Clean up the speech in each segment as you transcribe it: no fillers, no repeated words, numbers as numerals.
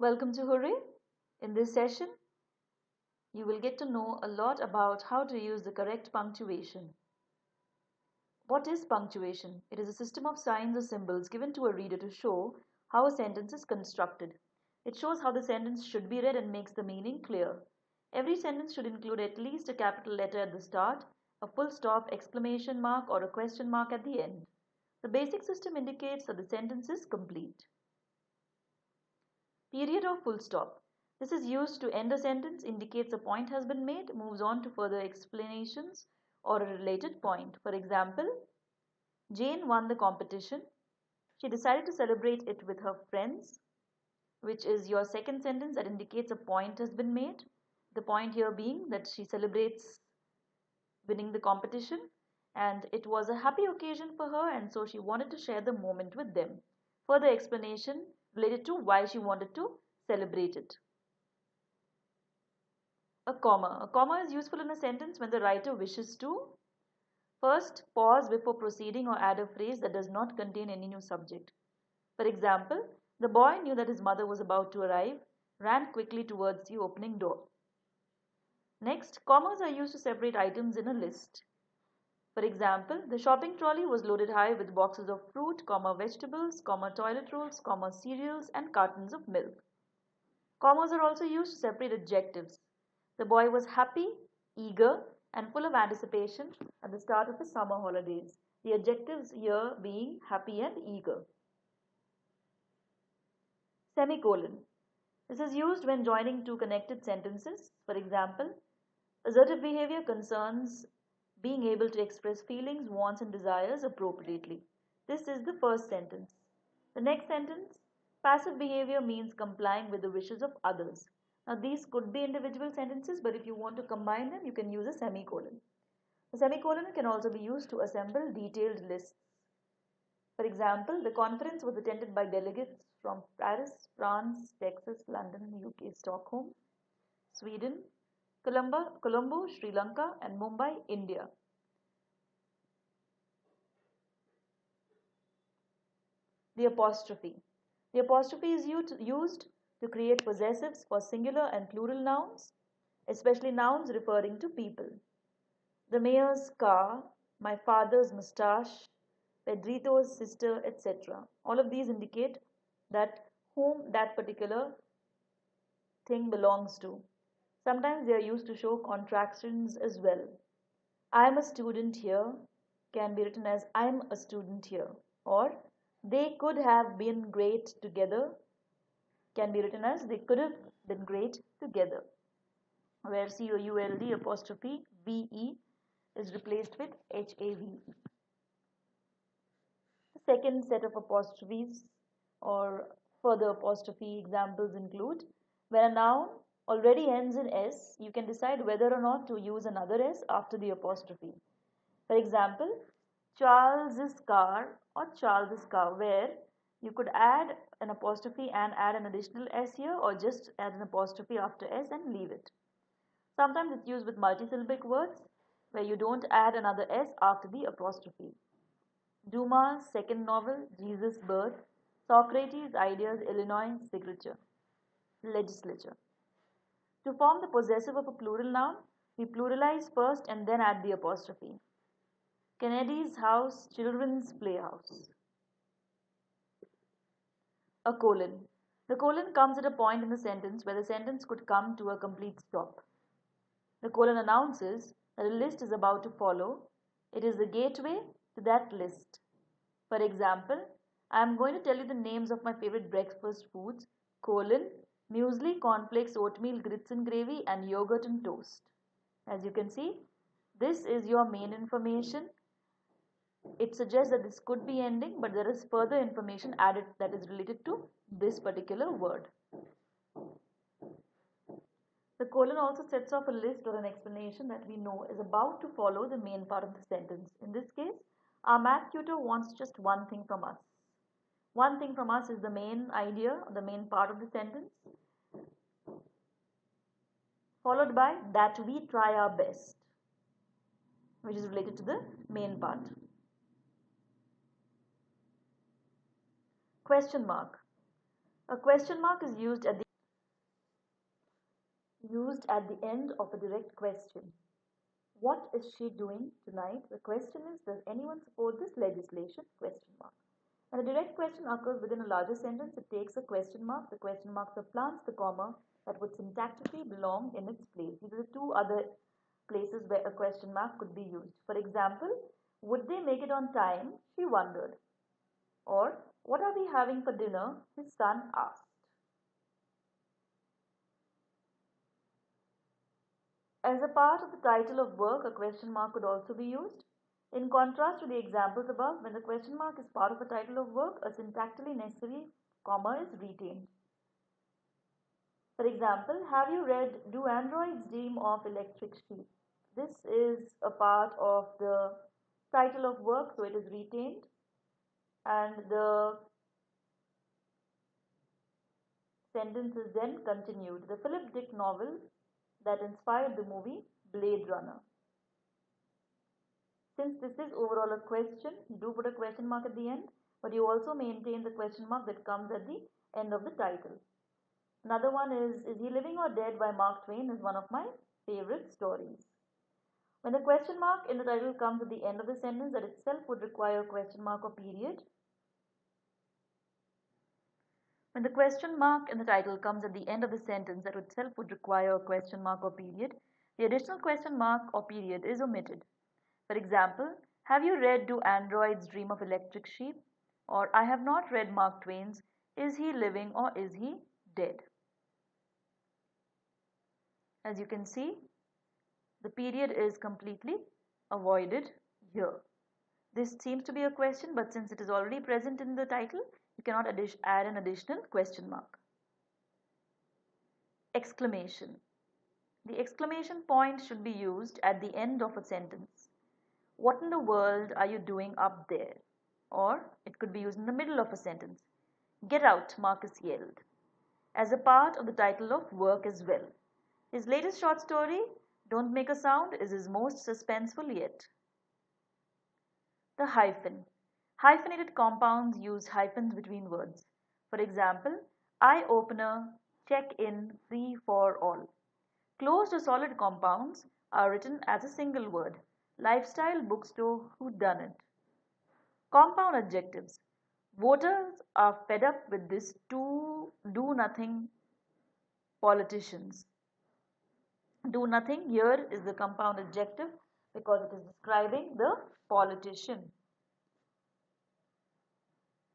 Welcome to Hooray. In this session, you will get to know a lot about how to use the correct punctuation. What is punctuation? It is a system of signs or symbols given to a reader to show how a sentence is constructed. It shows how the sentence should be read and makes the meaning clear. Every sentence should include at least a capital letter at the start, a full stop, exclamation mark, or a question mark at the end. The basic system indicates that the sentence is complete. Period or full stop. This is used to end a sentence, indicates a point has been made, moves on to further explanations or a related point. For example, Jane won the competition. She decided to celebrate it with her friends, which is your second sentence that indicates a point has been made. The point here being that she celebrates winning the competition and it was a happy occasion for her, and so she wanted to share the moment with them. Further explanation related to why she wanted to celebrate it. A comma. A comma is useful in a sentence when the writer wishes to first pause before proceeding or add a phrase that does not contain any new subject. For example, the boy knew that his mother was about to arrive, ran quickly towards the opening door. Next, commas are used to separate items in a list. For example, the shopping trolley was loaded high with boxes of fruit, vegetables, toilet rolls, cereals, and cartons of milk. Commas are also used to separate adjectives. The boy was happy, eager, and full of anticipation at the start of the summer holidays. The adjectives here being happy and eager. Semicolon. This is used when joining two connected sentences. For example, assertive behavior concerns being able to express feelings, wants, and desires appropriately. This is the first sentence. The next sentence, passive behavior means complying with the wishes of others. Now these could be individual sentences, but if you want to combine them, you can use a semicolon. The semicolon can also be used to assemble detailed lists. For example, the conference was attended by delegates from Paris, France, Texas, London, UK, Stockholm, Sweden, Colombo, Sri Lanka, and Mumbai, India. The apostrophe. The apostrophe is used to create possessives for singular and plural nouns, especially nouns referring to people. The mayor's car, my father's moustache, Pedrito's sister, etc. All of these indicate that whom that particular thing belongs to. Sometimes they are used to show contractions as well. I am a student here can be written as I'm a student here, or they could have been great together can be written as they could have been great together, where COULD apostrophe VE is replaced with HAVE. The second set of apostrophes or further apostrophe examples include when a noun already ends in S, you can decide whether or not to use another S after the apostrophe. For example, Charles's car or Charles's car, where you could add an apostrophe and add an additional S here, or just add an apostrophe after S and leave it. Sometimes it's used with multisyllabic words where you don't add another S after the apostrophe. Dumas' second novel, Jesus' Birth, Socrates' Ideas, Illinois, Signature, Legislature. To form the possessive of a plural noun, we pluralize first and then add the apostrophe. Kennedy's house, children's playhouse. A colon. The colon comes at a point in the sentence where the sentence could come to a complete stop. The colon announces that a list is about to follow. It is the gateway to that list. For example, I am going to tell you the names of my favorite breakfast foods, muesli, cornflakes, oatmeal, grits and gravy, and yogurt and toast. As you can see, this is your main information. It suggests that this could be ending, but there is further information added that is related to this particular word. The colon also sets off a list or an explanation that we know is about to follow the main part of the sentence. In this case, our math tutor wants just one thing from us. One thing from us is the main idea, the main part of the sentence, followed by that we try our best, which is related to the main part. Question mark. A question mark is used at the used at the end of a direct question. What is she doing tonight? The question is, does anyone support this legislation? Question mark. When a direct question occurs within a larger sentence, it takes a question mark. The question mark supplants the comma that would syntactically belong in its place. These are the two other places where a question mark could be used. For example, would they make it on time? She wondered. Or, what are we having for dinner? His son asked. As a part of the title of work, a question mark could also be used. In contrast to the examples above, when the question mark is part of a title of work, a syntactically necessary comma is retained. For example, have you read Do Androids Dream of Electric Sheep? This is a part of the title of work, so it is retained. And the sentence is then continued. The Philip Dick novel that inspired the movie Blade Runner. Since this is overall a question, you do put a question mark at the end, but you also maintain the question mark that comes at the end of the title. Another one is He Living or Dead by Mark Twain is one of my favorite stories. When the question mark in the title comes at the end of the sentence, that itself would require a question mark or period. When the question mark in the title comes at the end of the sentence, that itself would require a question mark or period, the additional question mark or period is omitted. For example, have you read Do Androids Dream of Electric Sheep? Or I have not read Mark Twain's Is He Living or Is He Dead? As you can see, the period is completely avoided here. This seems to be a question, but since it is already present in the title, you cannot add an additional question mark. Exclamation. The exclamation point should be used at the end of a sentence. What in the world are you doing up there? Or it could be used in the middle of a sentence. Get out, Marcus yelled. As a part of the title of work as well. His latest short story, Don't Make a Sound, is his most suspenseful yet. The hyphen. Hyphenated compounds use hyphens between words. For example, eye opener, check in, free for all. Closed or solid compounds are written as a single word. Lifestyle bookstore, whodunit. Compound adjectives. Voters are fed up with this do-nothing politicians. Do nothing here is the compound adjective because it is describing the politician.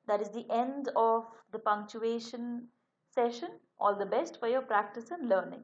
That is the end of the punctuation session. All the best for your practice and learning.